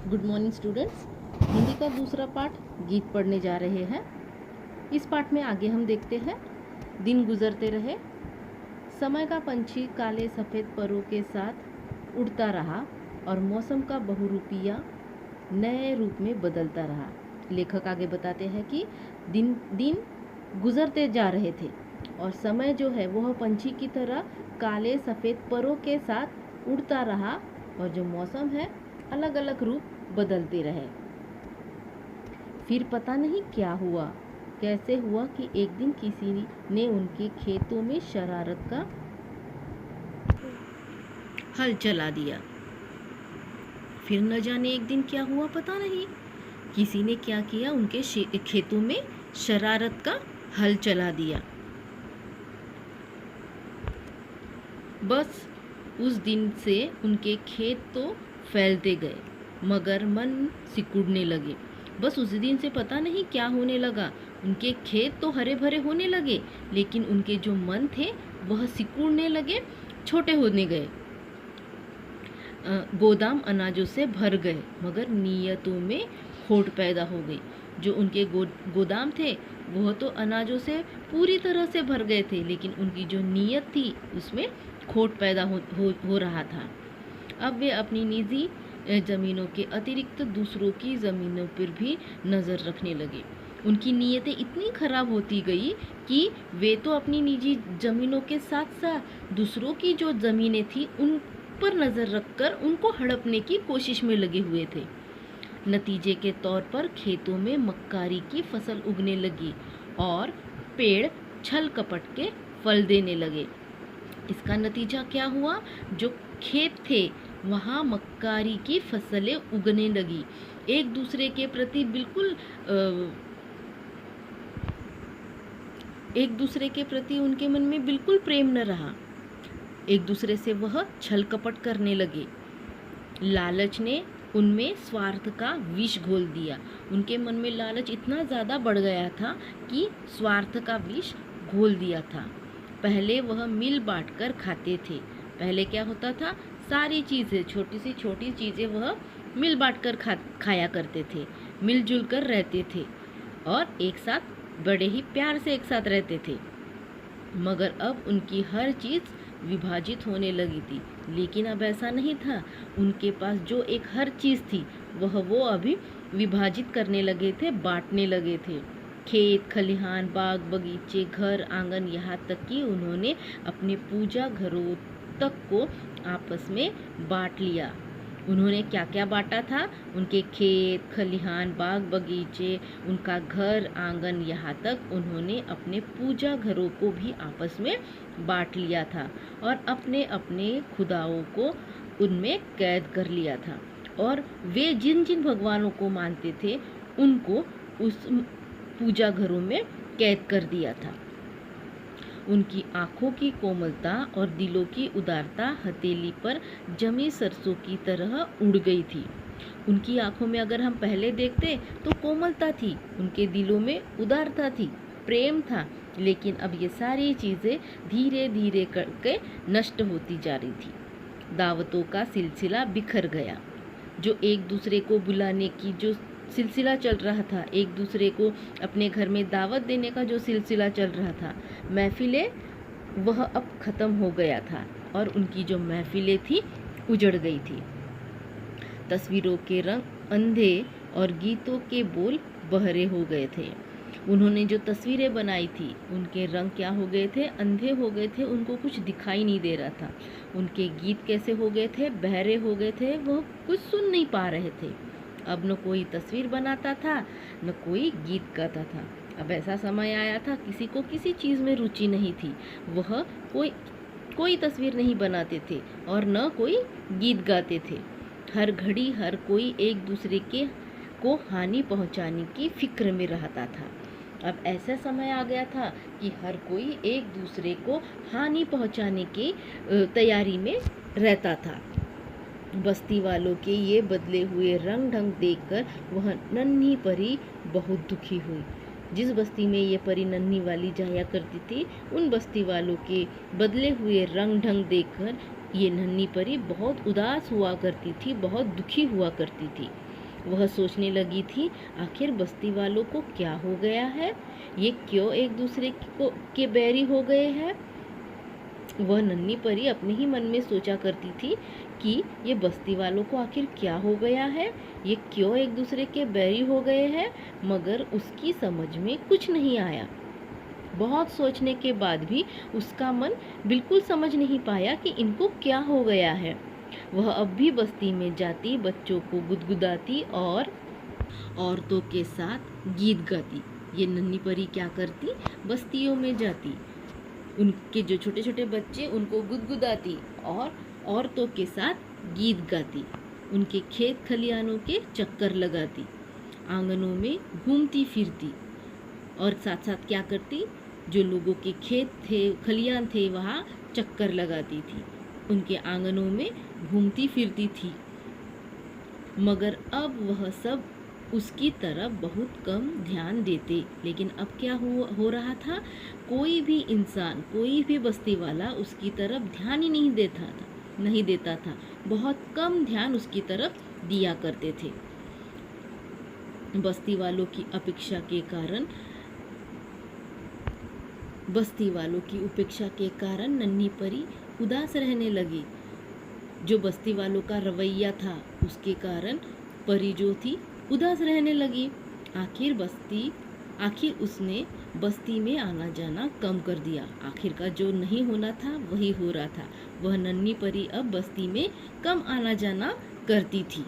Good morning students. Hindi का दूसरा पाठ गीत पढ़ने जा रहे हैं। इस पाठ में आगे हम देखते हैं। दिन गुजरते रहे, समय का पंछी काले सफ़ेद परों के साथ उड़ता रहा और मौसम का बहुरूपिया नए रूप में बदलता रहा। लेखक आगे बताते हैं कि दिन दिन गुजरते जा रहे थे और समय जो है वह पंछी की तरह काले सफ़ेद परों के साथ उड़ता रहा और जो मौसम है अलग अलग रूप बदलते रहे। फिर पता नहीं क्या हुआ, कैसे हुआ कि एक दिन किसी ने उनके खेतों में शरारत का हल चला दिया। फिर न जाने एक दिन क्या हुआ, पता नहीं किसी ने क्या किया, उनके खेतों में शरारत का हल चला दिया। बस उस दिन से उनके खेत तो फैलते गए मगर मन सिकुड़ने लगे। बस उस दिन से पता नहीं क्या होने लगा, उनके खेत तो हरे भरे होने लगे लेकिन उनके जो मन थे वह सिकुड़ने लगे, छोटे होने गए। गोदाम अनाजों से भर गए मगर नीयतों में खोट पैदा हो गई। जो उनके गोदाम थे वह तो अनाजों से पूरी तरह से भर गए थे लेकिन उनकी जो नीयत थी उसमें खोट पैदा हो रहा था। अब वे अपनी निजी ज़मीनों के अतिरिक्त दूसरों की ज़मीनों पर भी नज़र रखने लगे। उनकी नीयतें इतनी खराब होती गई कि वे तो अपनी निजी ज़मीनों के साथ साथ दूसरों की जो ज़मीनें थी उन पर नज़र रखकर उनको हड़पने की कोशिश में लगे हुए थे। नतीजे के तौर पर खेतों में मक्कारी की फसल उगने लगी और पेड़ छल कपट के फल देने लगे। इसका नतीजा क्या हुआ, जो खेत थे वहाँ मक्कारी की फसलें उगने लगी। एक दूसरे के प्रति उनके मन में बिल्कुल प्रेम न रहा। एक दूसरे से वह छल कपट करने लगे। लालच ने उनमें स्वार्थ का विष घोल दिया। उनके मन में लालच इतना ज़्यादा बढ़ गया था कि स्वार्थ का विष घोल दिया था। पहले वह मिल बांट कर खाते थे। पहले क्या होता था, सारी चीज़ें, छोटी सी छोटी चीज़ें वह मिल बांट कर खाया करते थे, मिलजुल कर रहते थे और एक साथ बड़े ही प्यार से एक साथ रहते थे। मगर अब उनकी हर चीज़ विभाजित होने लगी थी। लेकिन अब ऐसा नहीं था, उनके पास जो एक हर चीज़ थी वो अभी विभाजित करने लगे थे, बांटने लगे थे। खेत खलिहान, बाग बगीचे, घर आंगन, यहाँ तक कि उन्होंने अपने पूजा घरों तक को आपस में बांट लिया। उन्होंने क्या क्या बांटा था, उनके खेत खलिहान, बाग बगीचे, उनका घर आंगन, यहाँ तक उन्होंने अपने पूजा घरों को भी आपस में बांट लिया था और अपने अपने खुदाओं को उनमें कैद कर लिया था। और वे जिन जिन भगवानों को मानते थे उनको उस पूजा घरों में कैद कर दिया था। उनकी आँखों की कोमलता और दिलों की उदारता हथेली पर जमी सरसों की तरह उड़ गई थी। उनकी आँखों में अगर हम पहले देखते तो कोमलता थी, उनके दिलों में उदारता थी, प्रेम था, लेकिन अब ये सारी चीज़ें धीरे धीरे करके नष्ट होती जा रही थी। दावतों का सिलसिला बिखर गया। जो एक दूसरे को बुलाने की जो सिलसिला चल रहा था, एक दूसरे को अपने घर में दावत देने का जो सिलसिला चल रहा था, महफिलें, वह अब ख़त्म हो गया था और उनकी जो महफिलें थी उजड़ गई थी। तस्वीरों के रंग अंधे और गीतों के बोल बहरे हो गए थे। उन्होंने जो तस्वीरें बनाई थी उनके रंग क्या हो गए थे, अंधे हो गए थे, उनको कुछ दिखाई नहीं दे रहा था। उनके गीत कैसे हो गए थे, बहरे हो गए थे, वह कुछ सुन नहीं पा रहे थे। अब न कोई तस्वीर बनाता था न कोई गीत गाता था। अब ऐसा समय आया था किसी को किसी चीज़ में रुचि नहीं थी, वह कोई तस्वीर नहीं बनाते थे और न कोई गीत गाते थे। हर घड़ी हर कोई एक दूसरे को हानि पहुंचाने की फिक्र में रहता था। अब ऐसा समय आ गया था कि हर कोई एक दूसरे को हानि पहुंचाने की तैयारी में रहता था। बस्ती वालों के ये बदले हुए रंग ढंग देखकर वह नन्ही परी बहुत दुखी हुई। जिस बस्ती में ये परी नन्ही वाली जाया करती थी, उन बस्ती वालों के बदले हुए रंग ढंग देखकर ये नन्ही परी बहुत उदास हुआ करती थी, बहुत दुखी हुआ करती थी। वह सोचने लगी थी, आखिर बस्ती वालों को क्या हो गया है, ये क्यों एक दूसरे के बैरी हो गए हैं। वह नन्ही परी अपने ही मन में सोचा करती थी कि ये बस्ती वालों को आखिर क्या हो गया है, ये क्यों एक दूसरे के बैरी हो गए हैं, मगर उसकी समझ में कुछ नहीं आया। बहुत सोचने के बाद भी उसका मन बिल्कुल समझ नहीं पाया कि इनको क्या हो गया है। वह अब भी बस्ती में जाती, बच्चों को गुदगुदाती और औरतों के साथ गीत गाती। ये नन्ही परी क्या करती, बस्तियों में जाती, उनके जो छोटे छोटे बच्चे उनको गुदगुदाती और औरतों के साथ गीत गाती, उनके खेत खलियानों के चक्कर लगाती, आंगनों में घूमती फिरती और साथ साथ क्या करती, जो लोगों के खेत थे खलियान थे वहाँ चक्कर लगाती थी, उनके आंगनों में घूमती फिरती थी। मगर अब वह सब उसकी तरफ बहुत कम ध्यान देते। लेकिन अब क्या हो रहा था, कोई भी इंसान, कोई भी बस्ती वाला उसकी तरफ ध्यान ही नहीं देता था। बहुत कम ध्यान उसकी तरफ दिया करते थे। बस्ती वालों की उपेक्षा के कारण नन्ही परी उदास रहने लगी। जो बस्ती वालों का रवैया था उसके कारण परी जो थी उदास रहने लगी। आखिर उसने बस्ती में आना जाना कम कर दिया। आखिर का जो नहीं होना था वही हो रहा था। वह नन्ही परी अब बस्ती में कम आना जाना करती थी।